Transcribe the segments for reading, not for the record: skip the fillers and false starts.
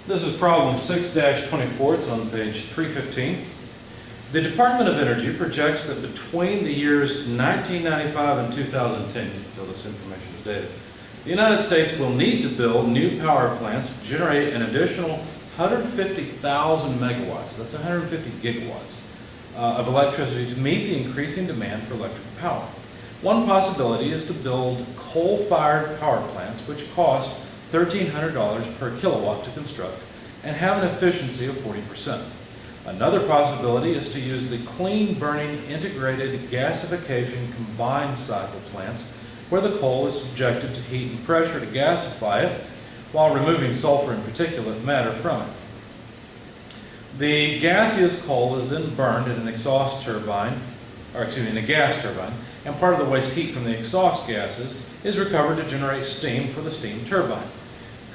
This is problem 6-24. It's on page 315. The Department of Energy projects that between the years 1995 and 2010, until this information is dated, the United States will need to build new power plants to generate an additional 150,000 megawatts, that's 150 gigawatts, of electricity to meet the increasing demand for electric power. One possibility is to build coal-fired power plants, which cost $1,300 per kilowatt to construct and have an efficiency of 40%. Another possibility is to use the clean-burning integrated gasification combined cycle plants where the coal is subjected to heat and pressure to gasify it while removing sulfur and particulate matter from it. The gaseous coal is then burned in an exhaust turbine, in a gas turbine, and part of the waste heat from the exhaust gases is recovered to generate steam for the steam turbine.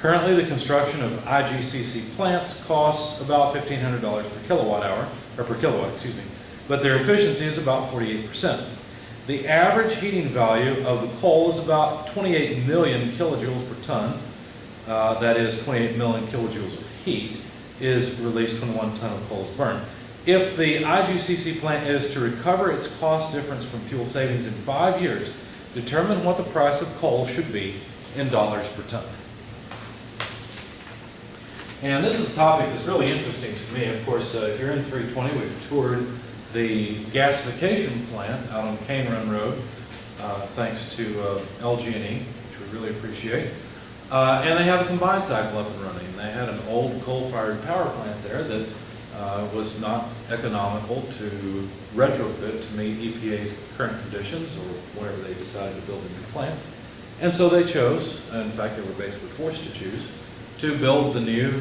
Currently, the construction of IGCC plants costs about $1,500 per kilowatt hour, or per kilowatt, but their efficiency is about 48%. The average heating value of the coal is about 28 million kilojoules per ton. That is 28 million kilojoules of heat is released when 1 ton of coal is burned. If the IGCC plant is to recover its cost difference from fuel savings in 5 years, determine what the price of coal should be in dollars per ton. And this is a topic that's really interesting to me. Of course, if you're in 320, we've toured the gasification plant out on Cane Run Road, thanks to LG&E, which we really appreciate. And they have a combined cycle up and running. They had an old coal-fired power plant there that was not economical to retrofit to meet EPA's current conditions or whenever they decided to build a new plant. And so they chose, in fact they were basically forced to choose, to build the new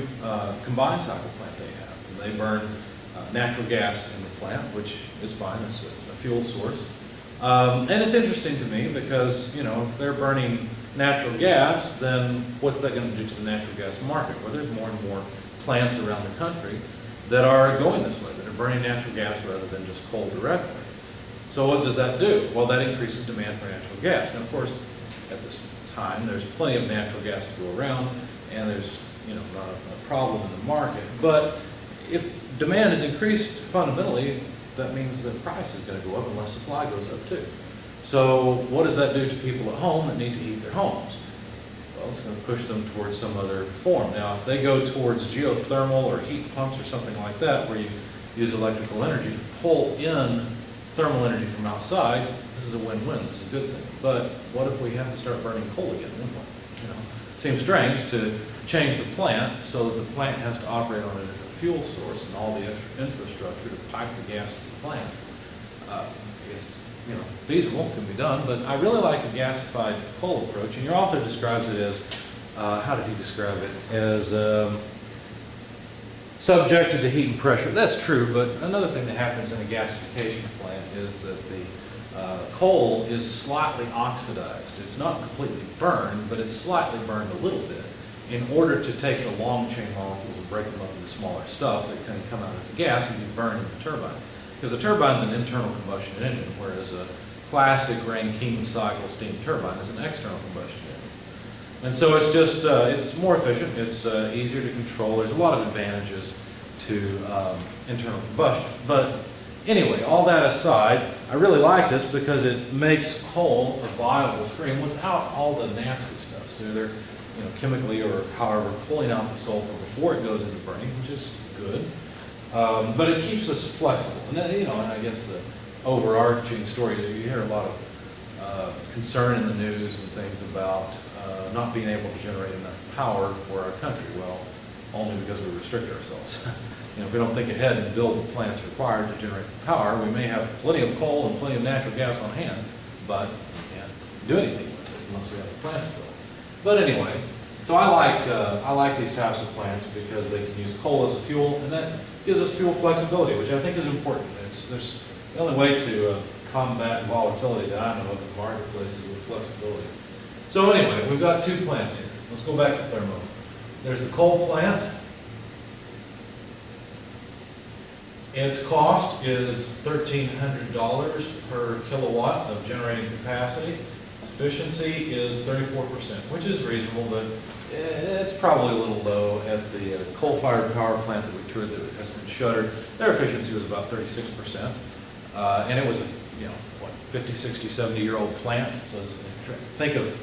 combined cycle plant they have. And they burn natural gas in the plant, which is fine, it's a fuel source. And it's interesting to me because, you know, if they're burning natural gas, then what's that going to do to the natural gas market? Well, there's more and more plants around the country that are going this way, that are burning natural gas rather than just coal directly. So what does that do? Well, that increases demand for natural gas. And of course, at this time, there's plenty of natural gas to go around, and there's, you know, not a problem in the market. But if demand is increased fundamentally, that means the price is going to go up unless supply goes up too. So what does that do to people at home that need to heat their homes? Well, it's going to push them towards some other form. Now, if they go towards geothermal or heat pumps or something like that, where you use electrical energy to pull in thermal energy from outside, this is a win-win. This is a good thing. But what if we have to start burning coal again? You know, it seems strange to change the plant so that the plant has to operate on a different fuel source and all the extra infrastructure to pipe the gas to the plant. I guess, you know, feasible, can be done, but I really like a gasified coal approach, and your author describes it as, how did he describe it? As subjected to heat and pressure. That's true, but another thing that happens in a gasification plant is that the coal is slightly oxidized. It's not completely burned, but it's slightly burned a little bit in order to take the long chain molecules and break them up into smaller stuff that can come out as a gas and be burned in the turbine. Because the turbine's an internal combustion engine, whereas a classic Rankine cycle steam turbine is an external combustion engine. And so it's just, it's more efficient, it's easier to control. There's a lot of advantages to internal combustion. But anyway, all that aside, I really like this because it makes coal a viable stream without all the nasty stuff. So they're, you know, chemically or however pulling out the sulfur before it goes into burning, which is good. But it keeps us flexible. And then, you know, and I guess the overarching story is you hear a lot of concern in the news and things about not being able to generate enough power for our country. Well, only because we restrict ourselves. You know, if we don't think ahead and build the plants required to generate the power, we may have plenty of coal and plenty of natural gas on hand, but we can't do anything with it unless we have the plants built. But anyway, so I like these types of plants because they can use coal as a fuel, and that gives us fuel flexibility, which I think is important. There's the only way to combat volatility that I know of in the marketplace is with flexibility. So anyway, we've got 2 plants here. Let's go back to thermo. There's the coal plant. Its cost is $1,300 per kilowatt of generating capacity. It's Efficiency is 34%, which is reasonable, but it's probably a little low. At the coal-fired power plant that we toured that has been shuttered, their efficiency was about 36%. And it was, what, 50, 60, 70-year-old plant. So think of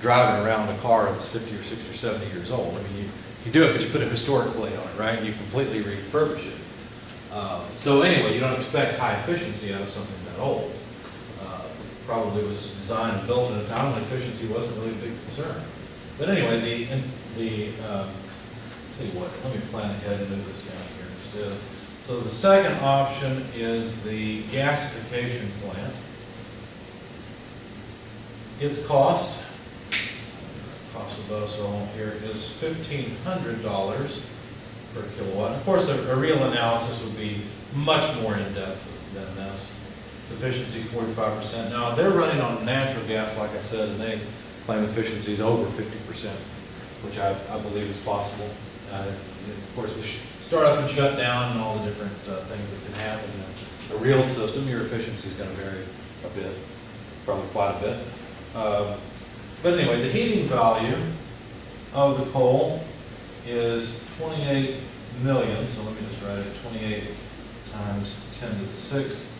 driving around a car that's 50 or 60 or 70 years old. I mean, you do it, but you put a historic plate on it, right? And you completely refurbish it. So anyway, you don't expect high efficiency out of something that old. Probably was designed and built in a time when efficiency wasn't really a big concern. But anyway, tell you what, let me plan ahead and move this down here instead. So the second option is the gasification plant. Its cost of those along here is $1,500 per kilowatt. Of course, a real analysis would be much more in-depth than this. Its efficiency 45%. Now, they're running on natural gas, like I said, and they claim efficiency is over 50%, which I believe is possible. Of course, we start up and shut down and all the different things that can happen. In a real system, your efficiency is going to vary a bit, probably quite a bit. But anyway, the heating value of the coal is 28 million, so let me just write it, 28 times 10 to the 6th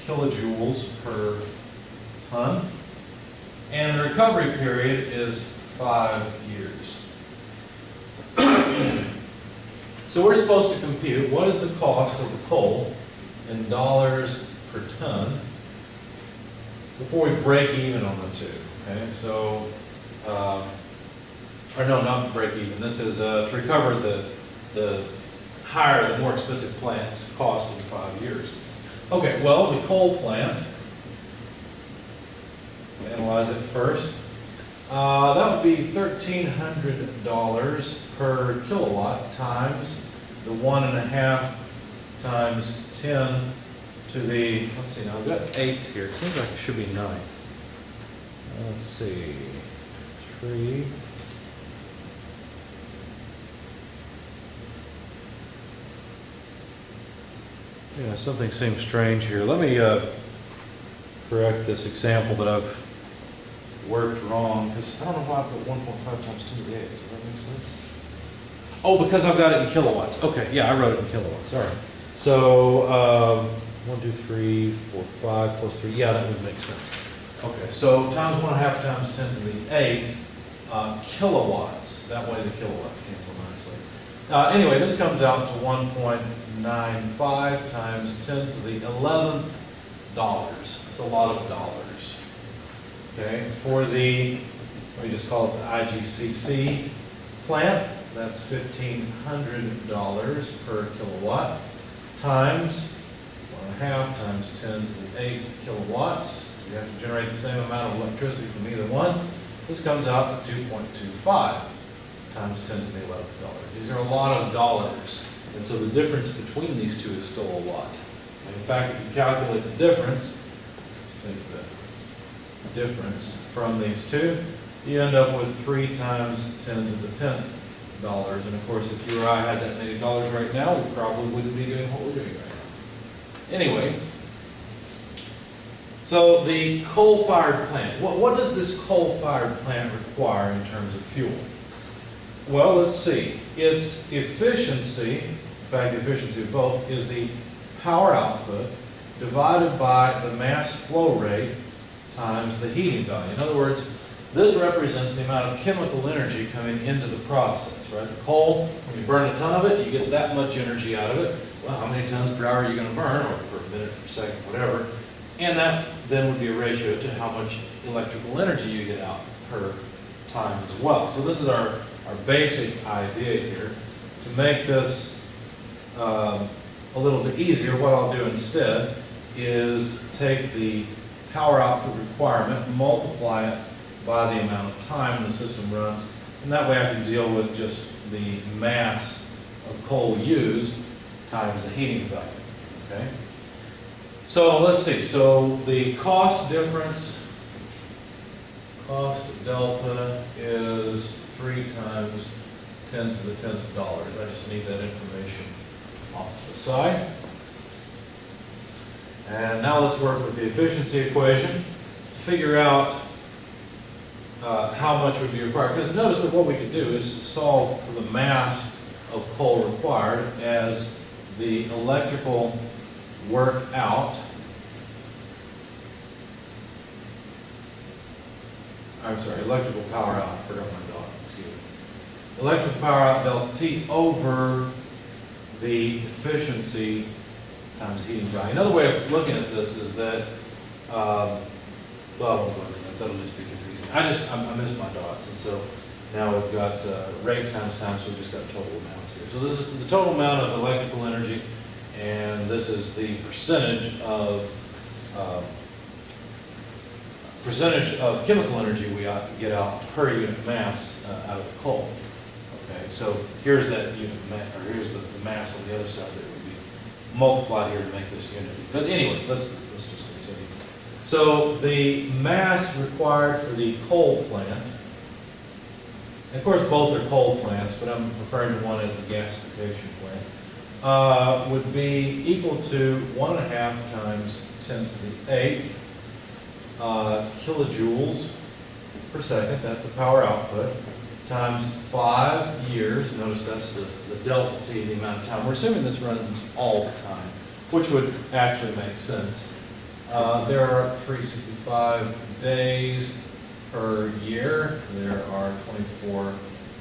kilojoules per ton. And the recovery period is 5 years. So we're supposed to compute what is the cost of the coal in dollars per ton before we break even on the two. Okay, so, or no, not break even. This is to recover the more expensive plant cost in 5 years. Okay, well, the coal plant, analyze it first. That would be $1,300 per kilowatt times the 1.5 times 10 to the, let's see, now I've got eighth here. It seems like it should be 9. Let's see, 3. Yeah, something seems strange here. Let me correct this example that I've worked wrong, because I don't know why I put 1.5 times 10 to the 8th. Does that make sense? Oh, because I've got it in kilowatts. Okay, yeah, I wrote it in kilowatts. All right. So 1, 2, 3, 4, 5 plus 3. Yeah, that would make sense. Okay, so times 1.5 times 10 to the 8th kilowatts. That way the kilowatts cancel nicely. Anyway, this comes out to 1.95 times 10 to the 11th dollars. That's a lot of dollars. Okay, for the, let me just call it the IGCC plant, that's $1,500 per kilowatt times 1.5 times 10 to the 8th kilowatts. You have to generate the same amount of electricity from either one. This comes out to 2.25 times 10 to the 11th dollars. These are a lot of dollars. And so the difference between these two is still a lot. And in fact, if you calculate the difference, take the difference from these two, you end up with 3 times 10 to the 10th dollars. And of course, if you or I had that many dollars right now, we probably wouldn't be doing what we're doing right now. Anyway, so the coal-fired plant. What does this coal-fired plant require in terms of fuel? Well, let's see. Its efficiency, in fact, the efficiency of both, is the power output divided by the mass flow rate times the heating value. In other words, this represents the amount of chemical energy coming into the process, right? The coal, when you burn a ton of it, you get that much energy out of it. Well, how many tons per hour are you going to burn, or per minute, per second, whatever. And that then would be a ratio to how much electrical energy you get out per time as well. So this is our basic idea here. To make this a little bit easier, what I'll do instead is take the power output requirement, multiply it by the amount of time the system runs, and that way I can deal with just the mass of coal used times the heating value. Okay? So let's see. So the cost difference, cost delta, is 3 times 10 to the 10th dollars. I just need that information off to the side. And now let's work with the efficiency equation to figure out how much would be required. Because notice that what we could do is solve for the mass of coal required as the electrical work out. I'm sorry, electrical power out. I forgot my dot. Excuse me. Electrical power out delta T over the efficiency times heating value. Another way of looking at this is that, well, that'll just be confusing. I missed my dots, and so now we've got rate times time, so we've just got total amounts here. So this is the total amount of electrical energy, and this is the percentage of chemical energy we get out per unit mass out of the coal. Okay, so here's that unit mass, or here's the mass on the other side that would be multiplied here to make this unity. But anyway, let's just continue. So the mass required for the coal plant, of course both are coal plants, but I'm referring to one as the gasification plant, would be equal to 1.5 times 10 to the 8th kilojoules per second, that's the power output, times 5 years. Notice that's the delta T, the amount of time. We're assuming this runs all the time, which would actually make sense. There are 365 days per year. There are 24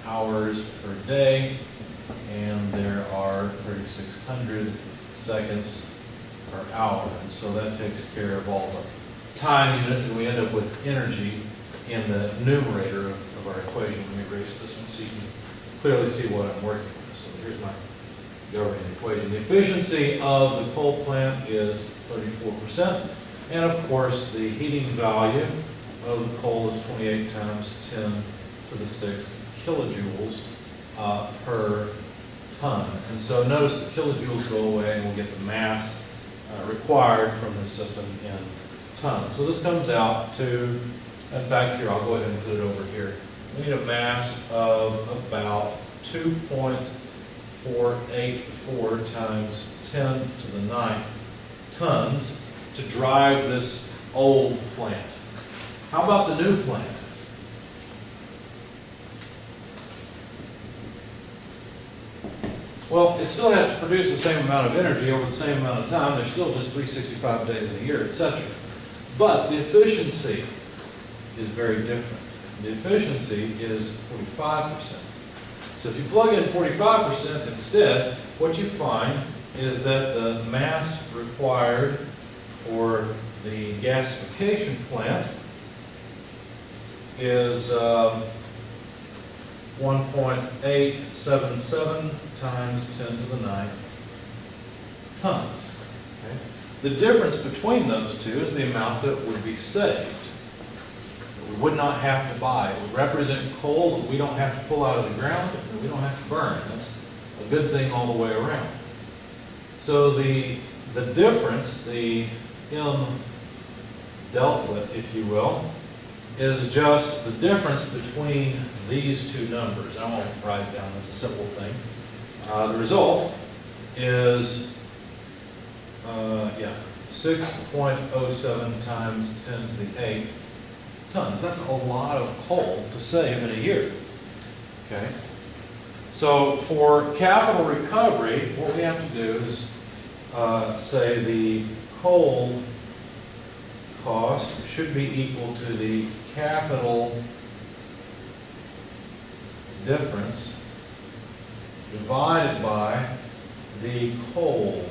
hours per day, and there are 3,600 seconds per hour. And so that takes care of all the time units, and we end up with energy in the numerator of our equation. Let me erase this one so you can clearly see what I'm working with. So here's my governing equation. The efficiency of the coal plant is 34%, and of course the heating value of the coal is 28 times 10 to the 6th kilojoules per ton. And so notice the kilojoules go away, and we'll get the mass required from the system in tons. So this comes out to, in fact, here, I'll go ahead and put it over here. We need a mass of about 2.484 times 10 to the 9th tons to drive this old plant. How about the new plant? Well, it still has to produce the same amount of energy over the same amount of time. There's still just 365 days in a year, etc. But the efficiency is very different. The efficiency is 45%. So if you plug in 45% instead, what you find is that the mass required for the gasification plant is 1.877 times 10 to the 9th tons. Okay? The difference between those two is the amount that would be saved. We would not have to buy. It would represent coal that we don't have to pull out of the ground, and we don't have to burn. That's a good thing all the way around. So the difference, the M delta, if you will, is just the difference between these two numbers. I won't write it down, that's a simple thing. The result is 6.07 times 10 to the 8th tons. That's a lot of coal to save in a year. Okay? So for capital recovery, what we have to do is say the coal cost should be equal to the capital difference divided by the coal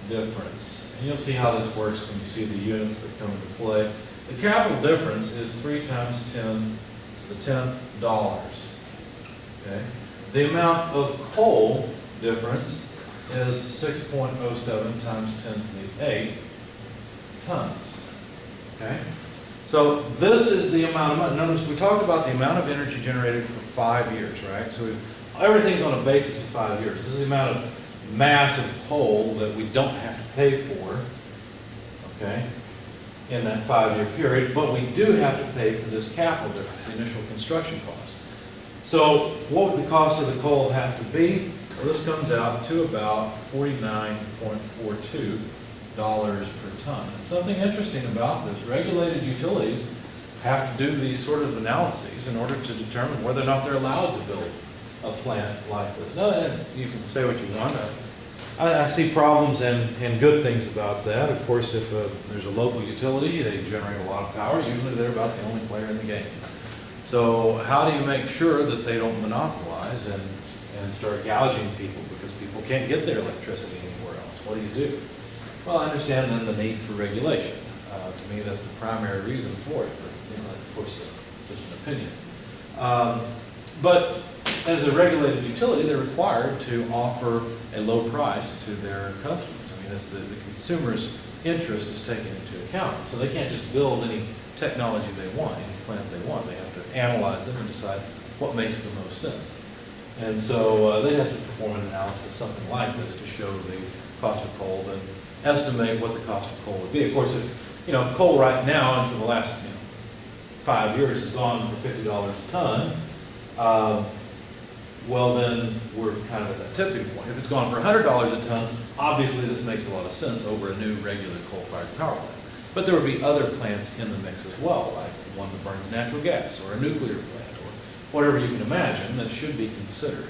difference. And you'll see how this works when you see the units that come into play. The capital difference is 3 times 10 to the 10th dollars. Okay? The amount of coal difference is 6.07 times 10 to the 8th tons. Okay? So this is the amount of money. Notice we talked about the amount of energy generated for 5 years, right? So everything's on a basis of 5 years. This is the amount of mass of coal that we don't have to pay for, okay, in that 5-year period, but we do have to pay for this capital difference, the initial construction cost. So what would the cost of the coal have to be? Well, this comes out to about $49.42 per ton. And something interesting about this, regulated utilities have to do these sort of analyses in order to determine whether or not they're allowed to build a plant like this. Now, and you can say what you want. I see problems and good things about that. Of course, if there's a local utility, they generate a lot of power. Usually they're about the only player in the game. So how do you make sure that they don't monopolize and start gouging people because people can't get their electricity anywhere else? What do you do? Well, I understand then the need for regulation. To me, that's the primary reason for it. But, that's of course just an opinion. But as a regulated utility, they're required to offer a low price to their customers. I mean, it's the consumer's interest is taken into account. So they can't just build any technology they want, any plant they want. They have to analyze them and decide what makes the most sense. And so they have to perform an analysis, something like this, to show the cost of coal and estimate what the cost of coal would be. Of course, if coal right now and for the last 5 years has gone for $50 a ton, well then we're kind of at that tipping point. If it's gone for $100 a ton, obviously this makes a lot of sense over a new regular coal-fired power plant. But there would be other plants in the mix as well, like one that burns natural gas or a nuclear plant or whatever you can imagine that should be considered.